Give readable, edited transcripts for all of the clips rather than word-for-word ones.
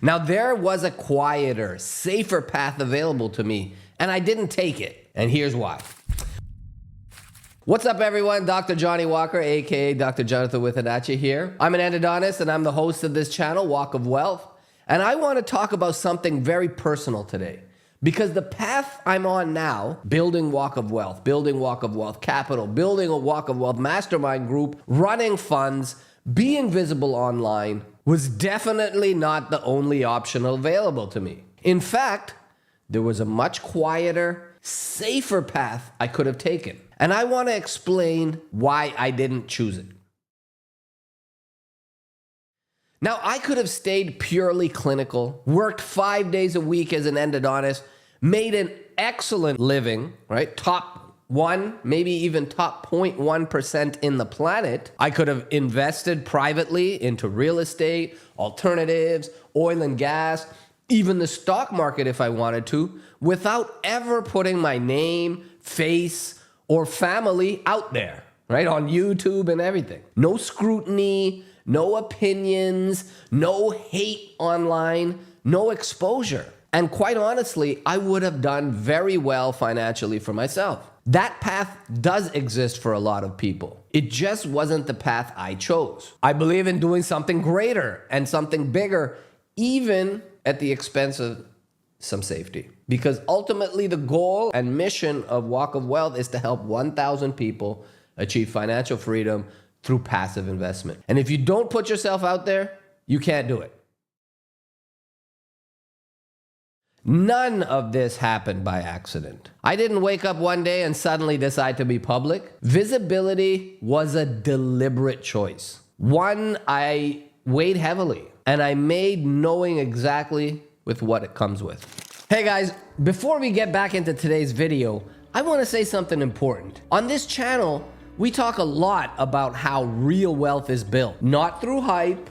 Now, there was a quieter, safer path available to me, and I didn't take it. And here's why. What's up, everyone? Dr. Johnny Walker, aka Dr. Jonathan Withanachia here. I'm an endodontist, and I'm the host of this channel, Walk of Wealth. And I want to talk about something very personal today. Because the path I'm on now, building Walk of Wealth, building Walk of Wealth Capital, building a Walk of Wealth mastermind group, running funds, being visible online, was definitely not the only option available to me. In fact, there was a much quieter, safer path I could have taken. And I want to explain why I didn't choose it. Now, I could have stayed purely clinical, worked 5 days a week as an endodontist, made an excellent living, right? Top 1, maybe even top 0.1% in the planet. I could have invested privately into real estate, alternatives, oil and gas, even the stock market if I wanted to, without ever putting my name, face, or family out there, right? On YouTube and everything. No scrutiny, no opinions, no hate online, no exposure. And quite honestly, I would have done very well financially for myself. That path does exist for a lot of people. It just wasn't the path I chose. I believe in doing something greater and something bigger, even at the expense of some safety. Because ultimately the goal and mission of Walk of Wealth is to help 1,000 people achieve financial freedom through passive investment. And if you don't put yourself out there, you can't do it. None of this happened by accident. I didn't wake up one day and suddenly decide to be public. Visibility was a deliberate choice. One I weighed heavily, and I made knowing exactly with what it comes with. Hey guys, before we get back into today's video, I want to say something important. On this channel, we talk a lot about how real wealth is built, not through hype,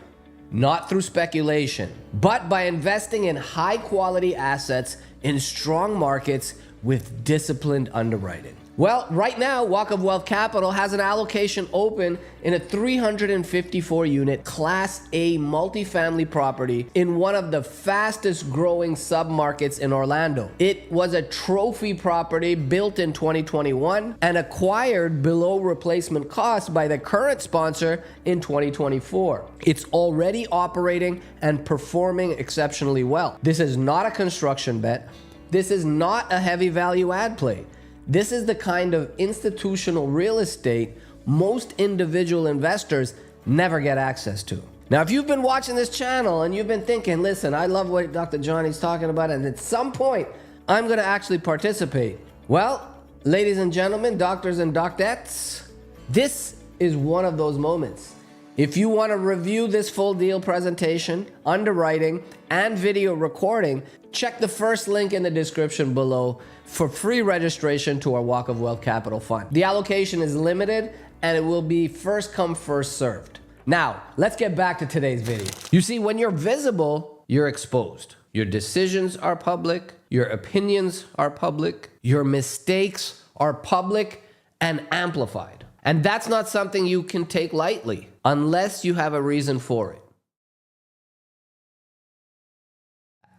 not through speculation, but by investing in high quality assets in strong markets with disciplined underwriting. Well, right now, Walk of Wealth Capital has an allocation open in a 354 unit Class A multifamily property in one of the fastest growing submarkets in Orlando. It was a trophy property built in 2021 and acquired below replacement cost by the current sponsor in 2024. It's already operating and performing exceptionally well. This is not a construction bet. This is not a heavy value add play. This is the kind of institutional real estate most individual investors never get access to. Now, if you've been watching this channel and you've been thinking, listen, I love what Dr. Johnny's talking about, and at some point, I'm going to actually participate. Well, ladies and gentlemen, doctors and doctettes, this is one of those moments. If you want to review this full deal presentation, underwriting, and video recording, check the first link in the description below for free registration to our Walk of Wealth Capital Fund. The allocation is limited and it will be first come, first served. Now, let's get back to today's video. You see, when you're visible, you're exposed. Your decisions are public, your opinions are public, your mistakes are public and amplified. And that's not something you can take lightly unless you have a reason for it.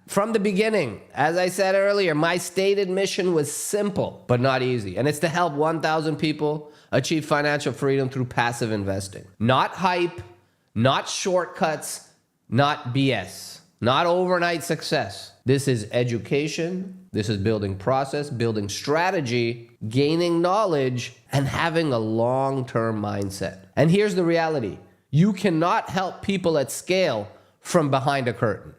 From the beginning, as I said earlier, my stated mission was simple, but not easy. And it's to help 1,000 people achieve financial freedom through passive investing. Not hype, not shortcuts, not BS, not overnight success. This is education. This is building process, building strategy, gaining knowledge, and having a long-term mindset. And here's the reality. You cannot help people at scale from behind a curtain.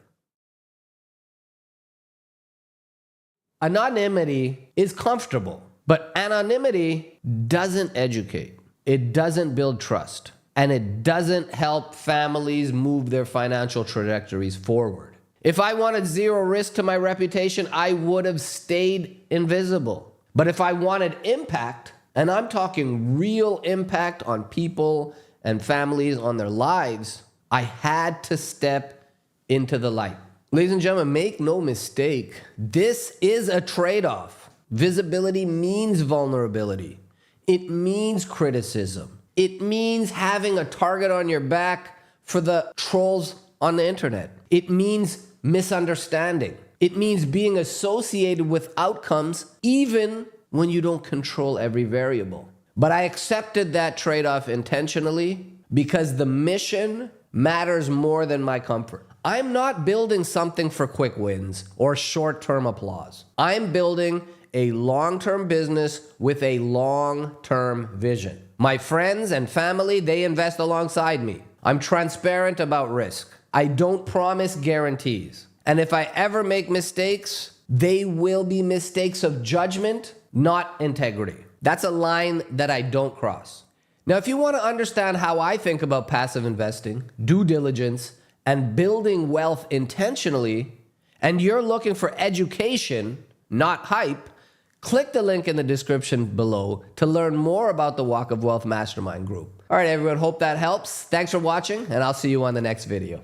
Anonymity is comfortable, but anonymity doesn't educate. It doesn't build trust, and it doesn't help families move their financial trajectories forward. If I wanted zero risk to my reputation, I would have stayed invisible. But if I wanted impact, and I'm talking real impact on people and families, on their lives, I had to step into the light. Ladies and gentlemen, make no mistake, this is a trade-off. Visibility means vulnerability. It means criticism. It means having a target on your back for the trolls on the internet. It means misunderstanding. It means being associated with outcomes even when you don't control every variable. But I accepted that trade-off intentionally because the mission matters more than my comfort. I'm not building something for quick wins or short-term applause. I'm building a long-term business with a long-term vision. My friends and family, they invest alongside me. I'm transparent about risk. I don't promise guarantees. And if I ever make mistakes, they will be mistakes of judgment, not integrity. That's a line that I don't cross. Now, if you want to understand how I think about passive investing, due diligence, and building wealth intentionally, and you're looking for education, not hype, click the link in the description below to learn more about the Walk of Wealth Mastermind group. All right, everyone, hope that helps. Thanks for watching, and I'll see you on the next video.